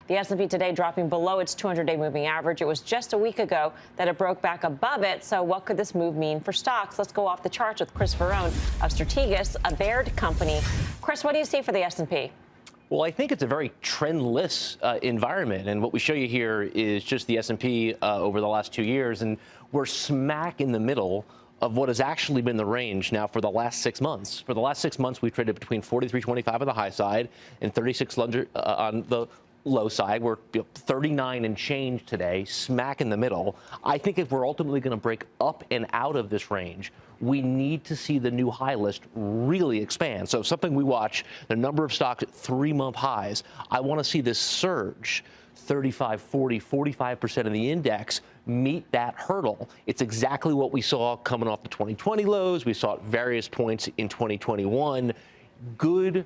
The S&P today dropping below its 200-day moving average. It was just a week ago that it broke back above it. So what could this move mean for stocks? Let's go off the charts with Chris Verrone of Strategas, a Baird company. Chris, what do you see for the S&P? Well, I think it's a very trendless environment. And what we show you here is just the S&P over the last 2 years. And we're smack in the middle of what has actually been the range now for the last 6 months. For the last 6 months, we've traded between 43.25 on the high side and 36 on the low side. We're 39 and change today, smack in the middle. I think if we're ultimately going to break up and out of this range, we need to see the new high list really expand. So something we watch, the number of stocks at 3-month highs. I want to see this surge, 35, 40, 45% of the index meet that hurdle. It's exactly what we saw coming off the 2020 lows. We saw at various points in 2021. Good,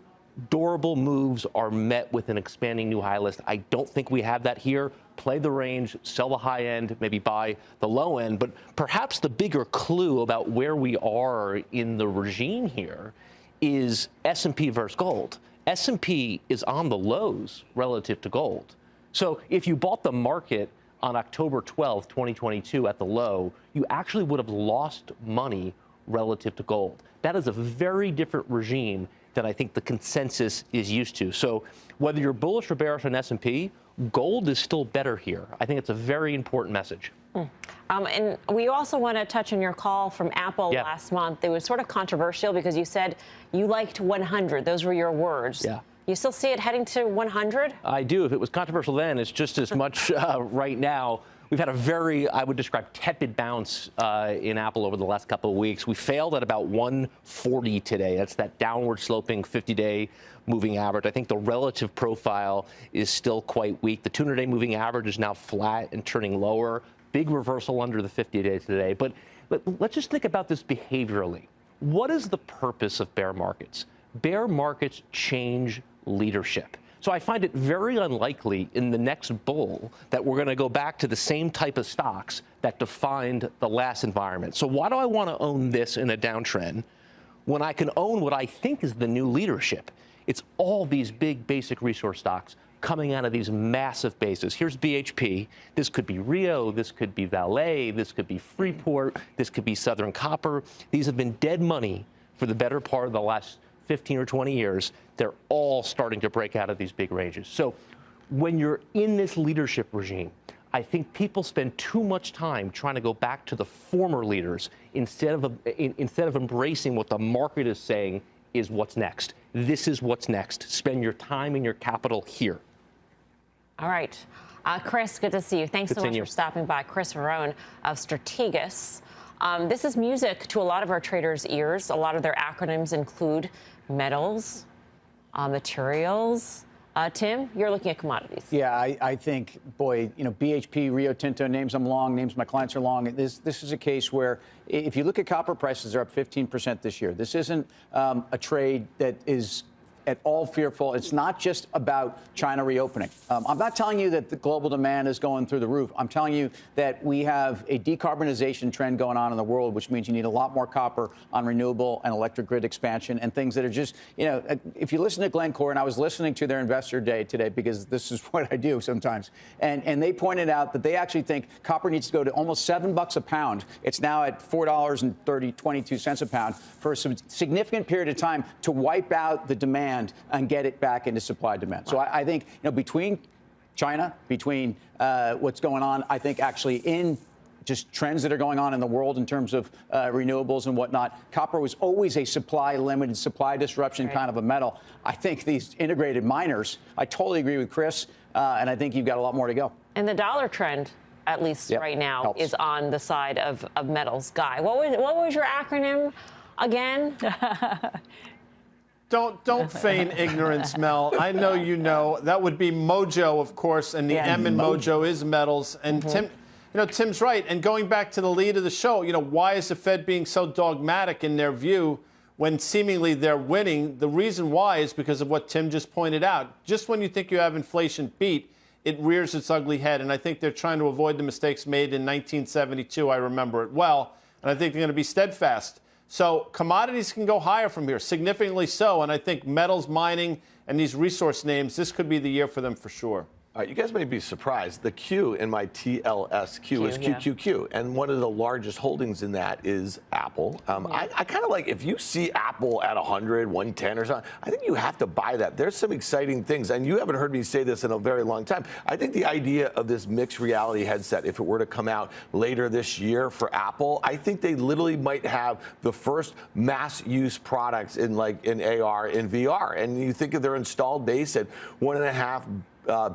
durable moves are met with an expanding new high list. I don't think we have that here. Play the range, sell the high end, maybe buy the low end. But perhaps the bigger clue about where we are in the regime here is S&P versus gold. S&P is on the lows relative to gold. So if you bought the market on October 12th, 2022 at the low, you actually would have lost money relative to gold. That is a very different regime than I think the consensus is used to. So whether you're bullish or bearish on S&P, gold is still better here. I think it's a very important message. And we also want to touch on your call from Apple last month. It was sort of controversial because you said you liked 100. Those were your words. Yeah. You still see it heading to 100? I do. If it was controversial then, it's just as much right now. We've had a very, I would describe, tepid bounce in Apple over the last couple of weeks. We failed at about 140 today. That's that downward sloping 50-day moving average. I think the relative profile is still quite weak. The 200-day moving average is now flat and turning lower. Big reversal under the 50-day today. But let's just think about this behaviorally. What is the purpose of bear markets? Bear markets change leadership. So I find it very unlikely in the next bull that we're going to go back to the same type of stocks that defined the last environment. So why do I want to own this in a downtrend when I can own what I think is the new leadership? It's all these big basic resource stocks coming out of these massive bases. Here's BHP. This could be Rio. This could be Vale. This could be Freeport. This could be Southern Copper. These have been dead money for the better part of the last 15 or 20 years. They're all starting to break out of these big ranges. So when you're in this leadership regime, I think people spend too much time trying to go back to the former leaders instead of embracing what the market is saying is what's next. This is what's next. Spend your time and your capital here. All right. Chris, good to see you. Thanks so much for stopping by. Chris Verrone of Strategas. This is music to a lot of our traders' ears. A lot of their acronyms include metals, materials. Tim, you're looking at commodities. Yeah, I think, boy, BHP, Rio Tinto, names I'm long, names my clients are long. This is a case where if you look at copper prices, they're up 15% this year. This isn't a trade that is at all fearful. It's not just about China reopening. I'm not telling you that the global demand is going through the roof. I'm telling you that we have a decarbonization trend going on in the world, which means you need a lot more copper on renewable and electric grid expansion and things that are just, if you listen to Glencore, and I was listening to their investor day today because this is what I do sometimes, and they pointed out that they actually think copper needs to go to almost $7 a pound. It's now at $4.22 a pound for a significant period of time to wipe out the demand and get it back into supply demand. So I think, between China, between what's going on, I think actually in just trends that are going on in the world in terms of renewables and whatnot, copper was always a limited supply disruption kind of a metal. I think these integrated miners, I totally agree with Chris, and I think you've got a lot more to go. And the dollar trend, at least right now, is on the side of metals. Guy, what was your acronym again? Don't feign ignorance, Mel. I know you know. That would be Mojo, of course, and the M in Mojo is metals. And Tim's right. And going back to the lead of the show, why is the Fed being so dogmatic in their view when seemingly they're winning? The reason why is because of what Tim just pointed out. Just when you think you have inflation beat, it rears its ugly head. And I think they're trying to avoid the mistakes made in 1972. I remember it well. And I think they're going to be steadfast. So commodities can go higher from here, significantly so. And I think metals, mining, and these resource names, this could be the year for them for sure. You guys may be surprised. The Q in my TLSQ is QQQ, and one of the largest holdings in that is Apple. I kind of like, if you see Apple at 100, 110 or something, I think you have to buy that. There's some exciting things, and you haven't heard me say this in a very long time. I think the idea of this mixed reality headset, if it were to come out later this year for Apple, I think they literally might have the first mass use products in AR and VR. And you think of their installed base at 1.5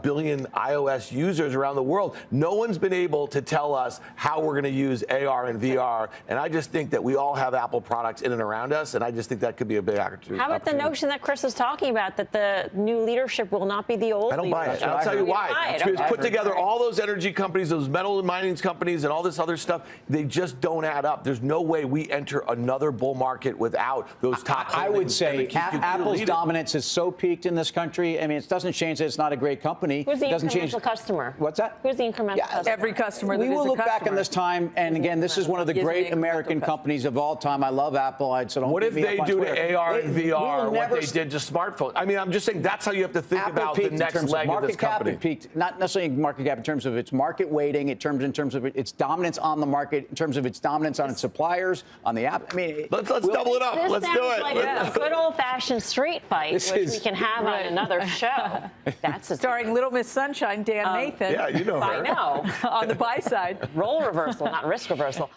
billion iOS users around the world. No one's been able to tell us how we're going to use AR and VR, and I just think that we all have Apple products in and around us, and I just think that could be a big opportunity. How about the notion that Chris is talking about, that the new leadership will not be the old I don't buy it. leadership? I'll tell you why. It's put together all those energy companies, those metal and mining companies, and all this other stuff. They just don't add up. There's no way we enter another bull market without those top. I would say Apple's dominance is so peaked in this country. I mean, it doesn't change that it's not a great company. Who's the incremental customer? What's that? Who's the incremental customer? Every customer. We will look back on this time, and again, this is one of the great American companies of all time. I love Apple. What if they do to AR and VR what they did to smartphones? I mean, I'm just saying that's how you have to think about the next leg of this company. Peaked, not necessarily market cap in terms of its market weighting, in terms of its dominance on the market, in terms of its dominance on its suppliers, on the app. I mean, let's double it up. Let's do it. Like a good old-fashioned street fight, which we can have on another show. That's starring Little Miss Sunshine, Dan Nathan. Yeah, you know her. I know. On the buy side. Role reversal, not risk reversal.